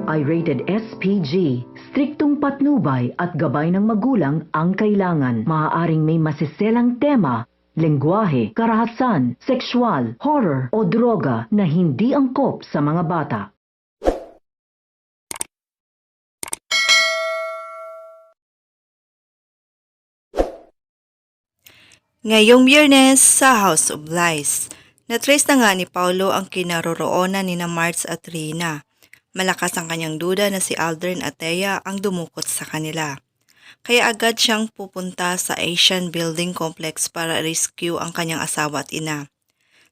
ay rated SPG. Striktong patnubay at gabay ng magulang ang kailangan. Maaaring may masiselang tema, lengguwahe, karahasan, sexual, horror o droga na hindi angkop sa mga bata. Ngayong Biyernes sa House of Lies, natrace na nga ni Paulo ang kinaroroonan ni na Martz at Rina. Malakas ang kanyang duda na si Aldrin at Thea ang dumukot sa kanila. Kaya agad siyang pupunta sa Asian Building Complex para rescue ang kanyang asawa at ina.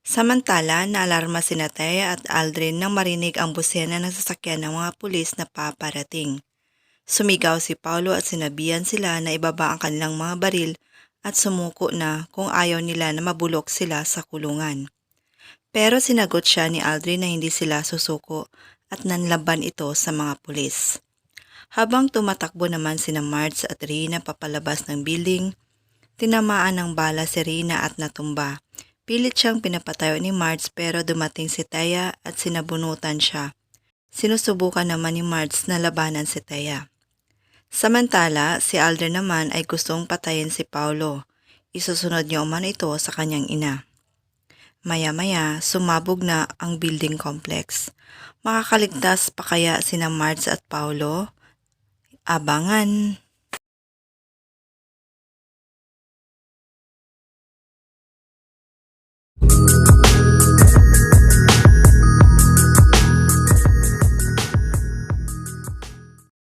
Samantala, naalarma sina Thea at Aldrin nang marinig ang busena ng sasakyan ng mga pulis na paparating. Sumigaw si Paulo at sinabihan sila na ibaba ang kanilang mga baril at sumuko na kung ayaw nila na mabulok sila sa kulungan. Pero sinagot siya ni Aldrin na hindi sila susuko at nanlaban ito sa mga pulis. Habang tumatakbo naman sina Martz at Rina papalabas ng building, tinamaan ng bala si Rina at natumba. Pilit siyang pinapatayo ni Martz pero dumating si Thea at sinabunutan siya. Sinusubukan naman ni Martz na labanan si Thea. Samantala, si Aldrin naman ay gustong patayin si Paulo. Isusunod niya umano ito sa kanyang ina. Maya-maya, sumabog na ang building complex. Makakaligtas pa kaya sina Martz at Paulo? Abangan!